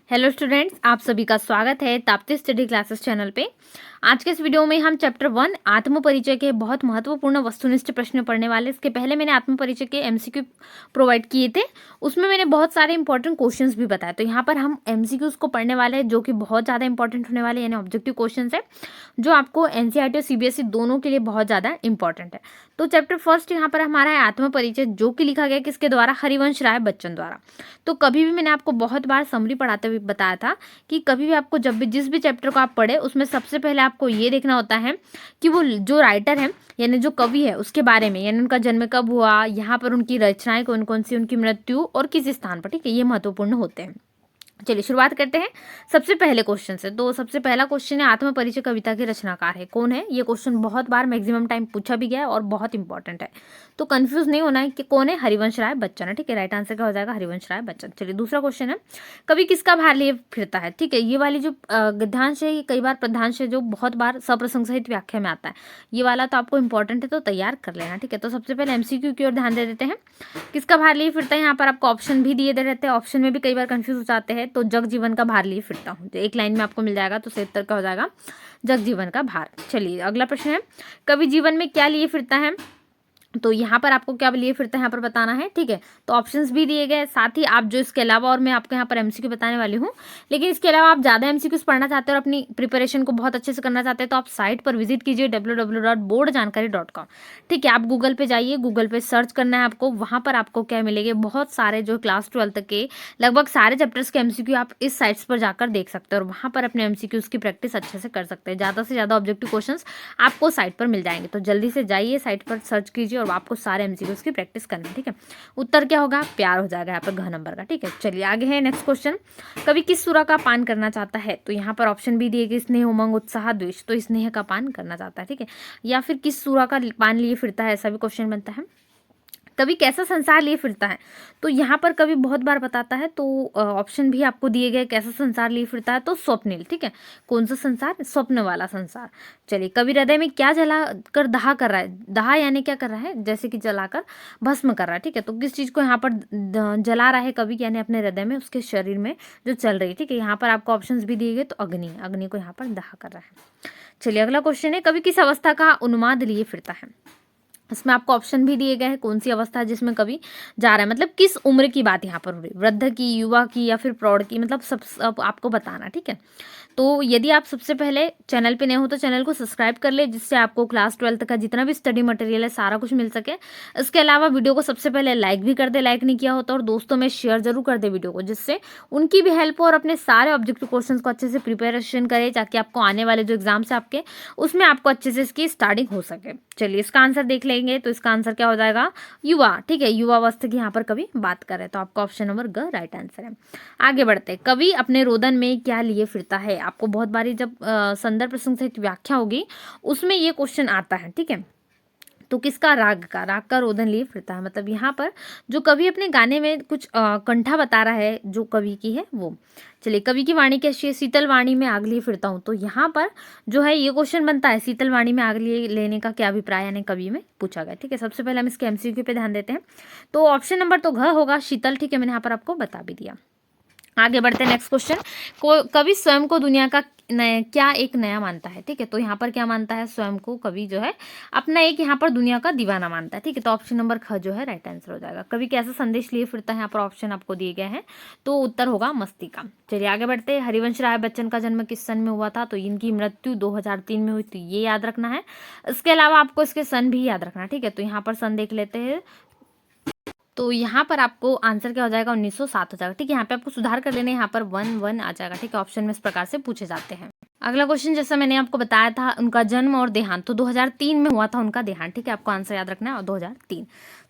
Hello students, आप सभी का स्वागत है ताप्ती स्टडी क्लासेस चैनल पे। आज के इस वीडियो में हम चैप्टर 1 आत्म परिचय के बहुत महत्वपूर्ण वस्तुनिष्ठ प्रश्न पढ़ने वाले। इसके पहले मैंने आत्म परिचय के एमसीक्यू प्रोवाइड किए थे, उसमें मैंने बहुत सारे इंपॉर्टेंट क्वेश्चंस भी बताए। तो यहाँ पर हम एमसीक्यूज को पढ़ने वाले हैं जो कि बहुत ज़्यादा इंपॉर्टेंट होने वाले, यानी ऑब्जेक्टिव क्वेश्चन है जो आपको एनसीईआरटी और सीबीएसई दोनों के लिए बहुत ज़्यादा इंपॉर्टेंट है। तो चैप्टर फर्स्ट यहाँ पर हमारा है आत्म परिचय, जो कि लिखा गया किसके द्वारा, हरिवंश राय बच्चन द्वारा। तो कभी भी मैंने आपको बहुत बार समरी पढ़ाते हुए बताया था कि कभी भी आपको जब भी जिस भी चैप्टर को आप पढ़े उसमें सबसे पहले आपको ये देखना होता है कि वो जो राइटर है यानी जो कवि है उसके बारे में, यानी उनका जन्म कब हुआ, यहाँ पर उनकी रचनाएं कौन कौन सी, उनकी मृत्यु और किस स्थान पर, ठीक है, ये महत्वपूर्ण होते हैं। चलिए शुरुआत करते हैं सबसे पहले क्वेश्चन से। तो सबसे पहला क्वेश्चन है आत्म परिचय कविता के रचनाकार है कौन है। ये क्वेश्चन बहुत बार मैक्सिमम टाइम पूछा भी गया है और बहुत इंपॉर्टेंट है, तो कंफ्यूज नहीं होना है कि कौन है, हरिवंश राय बच्चन है, ठीक है। राइट आंसर क्या हो जाएगा, हरिवंश राय बच्चन। चलिए दूसरा क्वेश्चन है कवि किसका भार लिए फिरता है, ठीक है। ये वाली जो गद्यांश है ये कई बार प्रधांश है जो बहुत बार सप्रसंग सहित व्याख्या में आता है। ये वाला तो आपको इंपॉर्टेंट है, तो तैयार कर लेना, ठीक है। तो सबसे पहले एमसीक्यू की ओर ध्यान दे देते हैं। किसका भार लिए फिरता है, यहाँ पर आपको ऑप्शन भी दिए दे रहते हैं, ऑप्शन में भी कई बार कंफ्यूज हो जाते हैं। तो जग जीवन का भार लिए फिरता हूँ, तो एक लाइन में आपको मिल जाएगा, तो सही उत्तर का हो जाएगा जग जीवन का भार। चलिए अगला प्रश्न है कवि जीवन में क्या लिए फिरता है। तो यहाँ पर आपको क्या लिए फिरता है यहाँ पर बताना है, ठीक है। तो ऑप्शंस भी दिए गए, साथ ही आप जो इसके अलावा, और मैं आपको यहाँ पर एमसीक्यू बताने वाली हूँ, लेकिन इसके अलावा आप ज़्यादा एमसीक्यूज पढ़ना चाहते हो और अपनी प्रिपरेशन को बहुत अच्छे से करना चाहते हैं तो आप साइट पर विजिट कीजिए www.boardjankari.com, ठीक है। आप गूगल पे जाइए, गूगल पे सर्च करना है आपको, वहाँ पर आपको क्या मिलेंगे, बहुत सारे जो क्लास 12 के लगभग सारे चैप्टर्स के एमसीक्यू आप इस साइट्स पर जाकर देख सकते हैं और वहाँ पर अपने एमसीक्यूज की प्रैक्टिस अच्छे से कर सकते हैं। ज़्यादा से ज़्यादा ऑब्जेक्टिव क्वेश्चंस आपको साइट पर मिल जाएंगे, तो जल्दी से जाइए साइट पर सर्च कीजिए और आपको सारे एमसीक्यूज की प्रैक्टिस करनी है, ठीक है। उत्तर क्या होगा, प्यार हो जाएगा यहाँ पर घ नंबर का, ठीक है। चलिए आगे है नेक्स्ट क्वेश्चन, कवि किस सुरा का पान करना चाहता है। तो यहाँ पर ऑप्शन भी दिए गए, स्नेह, उमंग, उत्साह, द्वेष, तो स्नेह का पान करना चाहता है, ठीक है। या फिर किस सुरा का पान लिए फिरता है, ऐसा भी क्वेश्चन बनता है। कवि कैसा संसार लिए फिरता है, तो यहाँ पर कवि बहुत बार बताता है, तो ऑप्शन भी आपको दिए गए, कैसा संसार लिए फिरता है, तो स्वप्निल, ठीक है। कौन सा संसार, स्वप्न वाला संसार। चलिए कवि हृदय में क्या जला कर दाह कर रहा है, दाह यानी क्या कर रहा है, जैसे कि जलाकर भस्म कर रहा है, ठीक है। तो किस चीज को यहाँ पर जला रहा है कवि, यानी अपने हृदय में, उसके शरीर में जो चल रही है, ठीक है। यहाँ पर आपको ऑप्शन भी दिए गए, तो अग्नि, अग्नि को यहाँ पर दाह कर रहा है। चलिए अगला क्वेश्चन है कवि किस अवस्था का उन्माद लिए फिरता है। इसमें आपको ऑप्शन भी दिए गए हैं, कौन सी अवस्था है जिसमें कवि जा रहा है, मतलब किस उम्र की बात यहाँ पर हो रही है, वृद्ध की, युवा की, या फिर प्रौढ़ की, मतलब सब आपको बताना, ठीक है। तो यदि आप सबसे पहले चैनल पे नए हो तो चैनल को सब्सक्राइब कर ले, जिससे आपको क्लास 12 का जितना भी स्टडी मटेरियल है सारा कुछ मिल सके। इसके अलावा वीडियो को सबसे पहले लाइक भी कर दे, लाइक नहीं किया हो तो, और दोस्तों में शेयर जरूर कर दे वीडियो को, जिससे उनकी भी हेल्प हो और अपने सारे ऑब्जेक्टिव क्वेश्चन को अच्छे से प्रिपरेशन करे, ताकि आपको आने वाले जो एग्जाम्स है आपके, उसमें आपको अच्छे से इसकी स्टार्टिंग हो सके। चलिए इसका आंसर देख लेंगे, तो इसका आंसर क्या हो जाएगा, युवा, ठीक है। युवा अवस्था की यहाँ पर कवि बात कर रहे हैं, तो आपका ऑप्शन नंबर ग राइट आंसर है। आगे बढ़ते हैं, कवि अपने रोदन में क्या लिए फिरता है। आपको बहुत बारी जब संदर्भ प्रसंग सहित व्याख्या होगी उसमें ये क्वेश्चन आता है, ठीक है। तो किसका, राग का रोदन लिए फिरता है, मतलब यहाँ पर जो कवि अपने गाने में कुछ कंठा बता रहा है जो कवि की है वो। चलिए कवि की वाणी कैसी है, शीतल वाणी में आग लिए फिरता हूँ। तो यहाँ पर जो है ये क्वेश्चन बनता है, शीतल वाणी में आग लिए लेने का क्या अभिप्राय, यानी कवि में पूछा गया, ठीक है। सबसे पहले हम इसके एमसीक्यू पे ध्यान देते हैं। तो ऑप्शन नंबर तो घ होगा, शीतल, ठीक है। मैंने यहाँ पर आपको बता भी दिया। आगे बढ़ते हैं नेक्स्ट क्वेश्चन, कवि स्वयं को दुनिया का क्या एक नया मानता है, ठीक है। तो यहाँ पर क्या मानता है, स्वयं को कवि जो है अपना एक यहाँ पर दुनिया का दीवाना मानता है, ठीक है। तो ऑप्शन नंबर ख जो है राइट आंसर हो जाएगा। कवि कैसा संदेश लिए फिरता है, यहाँ पर ऑप्शन आपको दिए गए हैं, तो उत्तर होगा मस्ती का। चलिए आगे बढ़ते हैं, हरिवंश राय बच्चन का जन्म किस सन में हुआ था। तो इनकी मृत्यु 2003 में हुई, तो ये याद रखना है। इसके अलावा आपको इसके सन भी याद रखना है, ठीक है। तो यहाँ पर सन देख लेते हैं, तो यहाँ पर आपको आंसर क्या हो जाएगा, 1907 हो जाएगा, ठीक है। यहाँ पे आपको सुधार कर लेना है, यहाँ पर 1 आ जाएगा, ठीक है। ऑप्शन में इस प्रकार से पूछे जाते हैं। अगला क्वेश्चन, जैसा मैंने आपको बताया था उनका जन्म और देहांत, तो 2003 में हुआ था उनका देहांत, ठीक है। आपको आंसर याद रखना है, और 2003।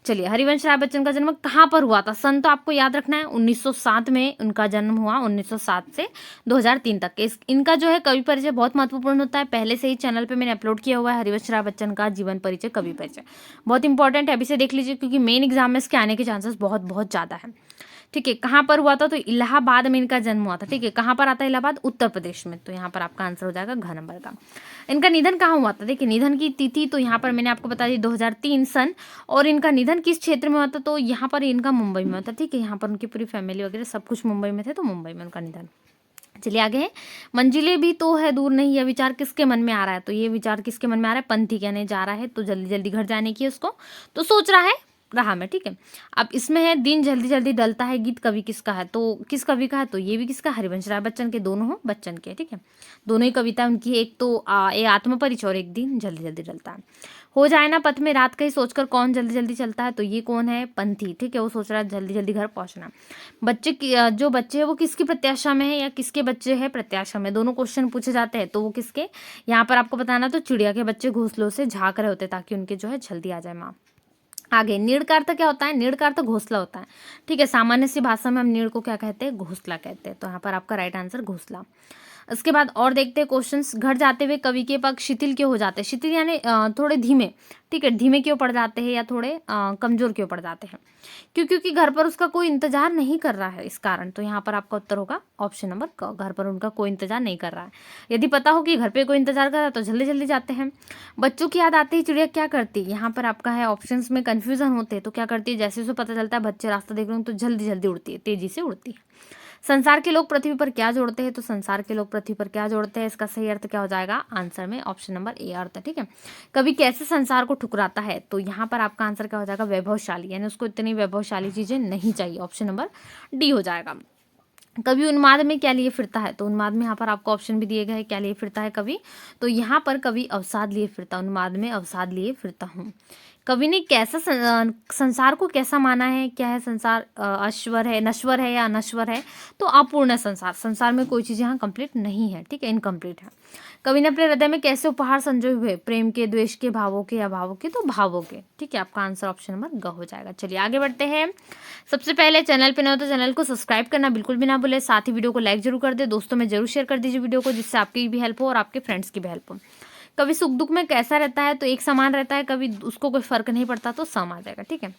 चलिए हरिवंश राय बच्चन का जन्म कहाँ पर हुआ था, सन तो आपको याद रखना है, 1907 में उनका जन्म हुआ, 1907 से 2003 तक। इनका जो है कवि परिचय बहुत महत्वपूर्ण होता है, पहले से ही चैनल पे मैंने अपलोड किया हुआ है हरिवंश राय बच्चन का जीवन परिचय कवि परिचय, बहुत इंपॉर्टेंट है, अभी से देख लीजिए क्योंकि मेन एग्जाम में इसके आने के चांसेस बहुत बहुत ज़्यादा है, ठीक है। कहाँ पर हुआ था, तो इलाहाबाद में इनका जन्म हुआ था, ठीक है। कहाँ पर आता है इलाहाबाद, उत्तर प्रदेश में, तो यहाँ पर आपका आंसर हो जाएगा घ नंबर का। इनका निधन कहाँ हुआ था, देखिए निधन की तिथि तो यहाँ पर मैंने आपको बता दी 2003 सन, और इनका निधन किस क्षेत्र में हुआ था, तो यहाँ पर इनका मुंबई में हुआ था, ठीक है। यहाँ पर उनकी पूरी फैमिली वगैरह सब कुछ मुंबई में थे, तो मुंबई में उनका निधन। चलिए आगे है, मंजिलें भी तो है दूर नहीं, यह विचार किसके मन में आ रहा है। तो ये विचार किसके मन में आ रहा है, पंथी कहने जा रहा है, तो जल्दी जल्दी घर जाने की उसको, तो सोच रहा है राह में, ठीक है। अब इसमें है दिन जल्दी जल्दी ढलता है, गीत कवि किसका है, तो किस कवि का है, तो ये भी किसका, हरिवंश राय बच्चन के, दोनों हो बच्चन के, ठीक है। दोनों ही कविता उनकी, एक तो ये आत्मपरिचय और एक दिन जल्दी जल्दी ढलता है। हो जाए ना पथ में रात कहीं, सोचकर कौन जल्दी जल्दी चलता है, तो ये कौन है, पंथी, ठीक है। वो सोच रहा है जल्दी जल्दी घर पहुंचना। बच्चे की जो बच्चे है वो किसकी प्रत्याशा में है, या किसके बच्चे हैं प्रत्याशा में, दोनों क्वेश्चन पूछे जाते हैं, तो वो किसके, यहाँ पर आपको बताना, तो चिड़िया के बच्चे घोंसलों से झांक रहे होते ताकि उनके जो है जल्दी आ जाए माँ। आगे नीड़ का अर्थ क्या होता है, नीड़ का अर्थ घोंसला होता है, ठीक है। सामान्य सी भाषा में हम नीड़ को क्या कहते हैं, घोंसला कहते हैं, तो यहाँ पर आपका राइट आंसर घोंसला। उसके बाद और देखते हैं क्वेश्चंस, घर जाते हुए कवि के पग शिथिल क्यों हो जाते हैं, शिथिल यानी थोड़े धीमे, ठीक है, धीमे क्यों पड़ जाते हैं, या थोड़े कमजोर क्यों पड़ जाते हैं, क्योंकि घर पर उसका कोई इंतजार नहीं कर रहा है, इस कारण। तो यहाँ पर आपका उत्तर होगा ऑप्शन नंबर क, घर पर उनका कोई इंतजार नहीं कर रहा है। यदि पता हो कि घर पे कोई इंतजार कर रहा है तो जल्दी जल्दी जाते हैं। बच्चों की याद आती है चिड़िया क्या करती है, यहाँ पर आपका है ऑप्शंस में कंफ्यूजन होते हैं, तो क्या करती है, जैसे उसे पता चलता है बच्चे रास्ता देख रहे हो तो जल्दी जल्दी उड़ती है, तेजी से उड़ती है। संसार के लोग पृथ्वी पर क्या जोड़ते हैं, तो संसार के लोग पृथ्वी पर क्या जोड़ते हैं, इसका सही अर्थ क्या हो जाएगा, आंसर में ऑप्शन नंबर ए अर्थ है, ठीक है। कभी कैसे संसार को ठुकराता है, तो यहाँ पर आपका आंसर क्या हो जाएगा, वैभवशाली, यानी उसको इतनी वैभवशाली चीजें नहीं चाहिए, ऑप्शन नंबर डी हो जाएगा। कवि उन्माद में क्या लिए फिरता है, तो उन्माद में यहाँ पर आपको ऑप्शन भी दिए गए हैं, क्या लिए फिरता है कवि, तो यहाँ पर कवि अवसाद लिए फिरता, उन्माद में अवसाद लिए फिरता हूँ। कवि ने कैसा संसार को कैसा माना है, क्या है संसार, अश्वर है, नश्वर है या अनश्वर है, तो अपूर्ण है संसार, संसार में कोई चीज़ यहाँ कंप्लीट नहीं है, ठीक है, इनकम्प्लीट है। कवि ने अपने हृदय में कैसे उपहार संजोए हुए, प्रेम के, द्वेष के, भावों के, अभावों के, तो भावों के, ठीक है। आपका आंसर ऑप्शन नंबर ग हो जाएगा। चलिए आगे बढ़ते हैं। सबसे पहले चैनल पे न हो तो चैनल को सब्सक्राइब करना बिल्कुल भी ना भूले, साथ ही वीडियो को लाइक जरूर कर दे, दोस्तों में जरूर शेयर कर दीजिए वीडियो को, जिससे आपकी भी हेल्प हो और आपके फ्रेंड्स की भी हेल्प हो। कभी सुख दुख में कैसा रहता है, तो एक समान रहता है, कभी उसको कोई फर्क नहीं पड़ता, तो सम आ जाएगा, ठीक है।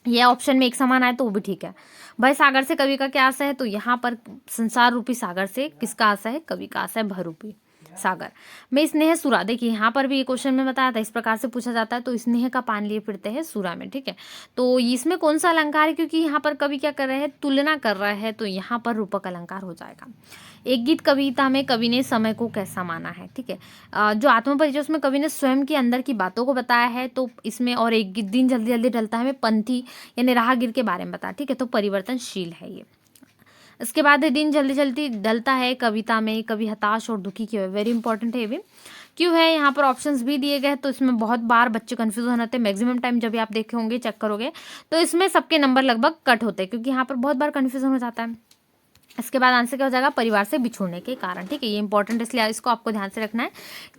यह ऑप्शन में एक समान आए तो वो भी ठीक है। भाई सागर से कवि का क्या आशा है, तो यहाँ पर संसार रूपी सागर से किसका आशा है, कवि का आशा है भरूपी सागर में स्नेह सुरा। देखिए यहाँ पर भी ये क्वेश्चन में बताया था, इस प्रकार से पूछा जाता है, तो स्नेह का पान लिए फिरते हैं सुरा में, ठीक है। तो इसमें कौन सा अलंकार है, क्योंकि यहाँ पर कवि क्या कर रहे हैं, तुलना कर रहा है, तो यहाँ पर रूपक अलंकार हो जाएगा। एक गीत कविता में कवि ने समय को कैसा माना है, ठीक है। जो आत्मपरिचय उसमें कवि ने स्वयं के अंदर की बातों को बताया है, तो इसमें और एक गीत दिन जल्दी जल्दी ढलता है में पंथी यानी राहगीर के बारे में बताया, ठीक है, तो परिवर्तनशील है ये। इसके बाद दिन जल्दी जल्दी ढलता है कविता में कभी हताश और दुखी क्यों है, वेरी इंपॉर्टेंट है ये भी, क्यों है। यहाँ पर ऑप्शंस भी दिए गए, तो इसमें बहुत बार बच्चे कंफ्यूज होते हैं, मैक्सिमम टाइम जब भी आप देखे होंगे चेक करोगे तो इसमें सबके नंबर लगभग कट होते हैं, क्योंकि यहाँ पर बहुत बार कंफ्यूजन हो जाता है। इसके बाद आंसर क्या हो जाएगा, परिवार से बिछुड़ने के कारण, ठीक है, ये इंपॉर्टेंट इसलिए इसको आपको ध्यान से रखना है।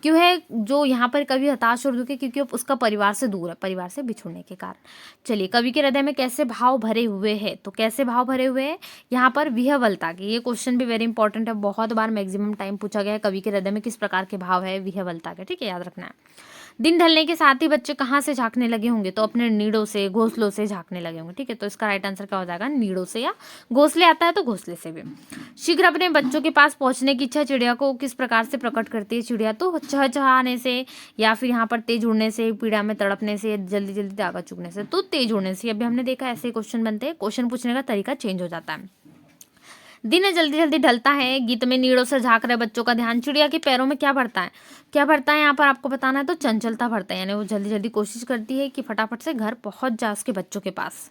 क्यों है जो यहाँ पर कवि हताश और दुखी, क्योंकि उसका परिवार से दूर है, परिवार से बिछुड़ने के कारण। चलिए कवि के हृदय में कैसे भाव भरे हुए हैं, तो कैसे भाव भरे हुए हैं, यहाँ पर विह्वलता के, ये क्वेश्चन भी वेरी इंपॉर्टेंट है, बहुत बार मैक्सिमम टाइम पूछा गया है, कवि के हृदय में किस प्रकार के भाव है, विह्वलता के, ठीक है, याद रखना है। दिन ढलने के साथ ही बच्चे कहाँ से झांकने लगे होंगे, तो अपने नीड़ों से, घोंसलों से झांकने लगे होंगे, ठीक है, तो इसका राइट आंसर क्या हो जाएगा, नीड़ों से, या घोंसले आता है तो घोंसले से भी। शीघ्र अपने बच्चों के पास पहुंचने की इच्छा चिड़िया को किस प्रकार से प्रकट करती है, चिड़िया तो चहचहाने से, या फिर यहाँ पर तेज उड़ने से, पीड़ा में तड़पने से, जल्दी जल्दी धागा चुगने से, तो तेज उड़ने से। अभी हमने देखा ऐसे क्वेश्चन बनते हैं, क्वेश्चन पूछने का तरीका चेंज हो जाता है। दिन जल्दी जल्दी ढलता है, गीत में नीड़ों से झांक रहे बच्चों का ध्यान, चिड़िया के पैरों में क्या भरता है, क्या भरता है यहाँ पर आपको बताना है, तो चंचलता भरता है, यानी वो जल्दी जल्दी कोशिश करती है कि फटाफट से घर पहुंच जा उसके बच्चों के पास।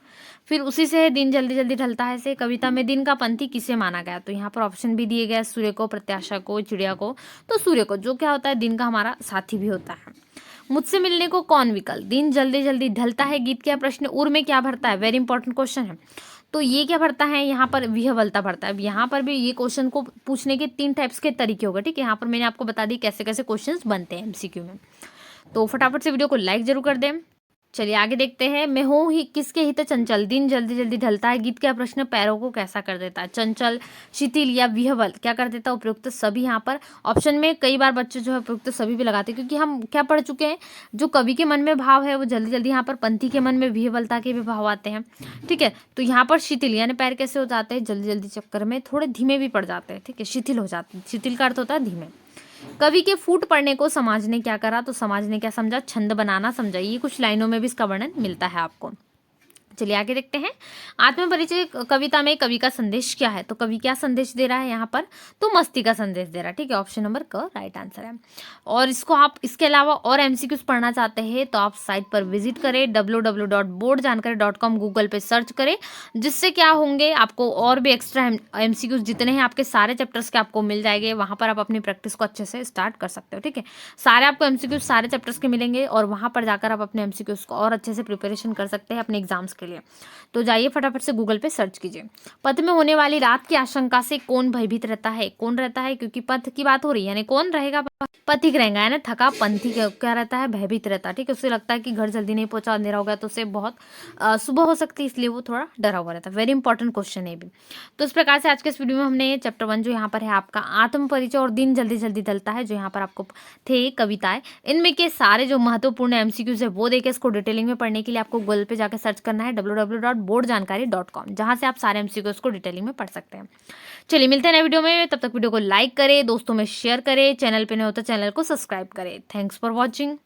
फिर उसी से दिन जल्दी जल्दी ढलता है से कविता में दिन का पंथी किसे माना गया, तो यहाँ पर ऑप्शन भी दिए गए, सूर्य को, प्रत्याशा को, चिड़िया को, तो सूर्य को, जो क्या होता है दिन का हमारा साथी भी होता है। मुझसे मिलने को कौन विकल, दिन जल्दी जल्दी ढलता है, गीत क्या प्रश्न उर में क्या भरता है, वेरी इंपॉर्टेंट क्वेश्चन है, तो ये क्या भरता है, यहाँ पर विह्वलता भरता है। अब यहाँ पर भी ये क्वेश्चन को पूछने के 3 टाइप्स के तरीके होंगे, ठीक है, यहाँ पर मैंने आपको बता दी कैसे कैसे क्वेश्चंस बनते हैं एमसीक्यू में। तो फटाफट से वीडियो को लाइक जरूर कर दें। चलिए आगे देखते हैं। मैं हूँ ही किसके हित चंचल, दिन जल्दी जल्दी ढलता है, गीत का प्रश्न पैरों को कैसा कर देता है, चंचल, शिथिल या विह्वल क्या कर देता है, उपयुक्त सभी। यहाँ पर ऑप्शन में कई बार बच्चे जो है उपयुक्त सभी भी लगाते हैं, क्योंकि हम क्या पढ़ चुके हैं, जो कवि के मन में भाव है वो जल्दी जल्दी, यहाँ पर पंथी के मन में विह्वलता के भी भाव आते हैं, ठीक है। तो यहाँ पर शिथिल यानी पैर कैसे हो जाते हैं, जल्दी जल्दी चक्कर में थोड़े धीमे भी पड़ जाते हैं, ठीक है, शिथिल हो जाते हैं, शिथिल का अर्थ होता है धीमे। कवि के फूट पड़ने को समाज ने क्या करा, तो समाज ने क्या समझा, छंद बनाना समझा, ये कुछ लाइनों में भी इसका वर्णन मिलता है आपको। चलिए आगे देखते हैं। आत्मपरिचय कविता में कवि का संदेश क्या है? तो कवि क्या संदेश दे रहा है यहाँ पर? तो मस्ती का संदेश दे रहा है। ठीक है, ऑप्शन नंबर क राइट आंसर है। और इसको आप इसके अलावा और एमसीक्यूज पढ़ना चाहते हैं तो आप साइट पर विजिट करें www.boardjankari.com, गूगल पे सर्च करें, जिससे क्या होंगे आपको और भी एक्स्ट्रा एमसीक्यूज जितने हैं आपके सारे चैप्टर्स के आपको मिल जाएंगे। वहाँ पर आप अपनी प्रैक्टिस को अच्छे से स्टार्ट कर सकते हो। ठीक है, सारे आपको एमसीक्यूज सारे चैप्टर्स के मिलेंगे और वहाँ पर जाकर आप अपने एमसीक्यूज को और अच्छे से प्रिपरेशन कर सकते हैं अपने एग्जाम्स के लिए। तो जाइए फटाफट से गूगल पे सर्च कीजिए। पथ में होने वाली रात की आशंका से कौन भयभीत रहता है? कौन रहता है? क्योंकि पथ की बात हो रही है, यानी कौन रहेगा? पथिक रहेगा, है ना। थका पंथी क्या रहता है? भयभीत रहता है। ठीक है, उसे लगता है कि घर जल्दी नहीं पहुंचा, अंधेरा हो गया, तो उसे बहुत सुबह हो सकती है, इसलिए वो थोड़ा डरा हुआ रहता है। वेरी इंपॉर्टेंट क्वेश्चन है भी। तो इस प्रकार से आज के इस वीडियो में हमने चैप्टर 1 जो यहाँ पर है आपका आत्म परिचय और दिन जल्दी जल्दी ढलता है, जो यहाँ पर आपको थे कविताएं, इनमें के सारे जो महत्वपूर्ण एमसीक्यूज है वो देखे। इसको डिटेलिंग में पढ़ने के लिए आपको गूगल पे जाकर सर्च करना है www.boardjankari.com, जहां से आप सारे एमसीक्यूज को डिटेलिंग में पढ़ सकते हैं। चलिए मिलते हैं नए वीडियो में, तब तक वीडियो को लाइक करें, दोस्तों में शेयर करें, चैनल पे नए हो तो चैनल को सब्सक्राइब करें। Thanks for watching.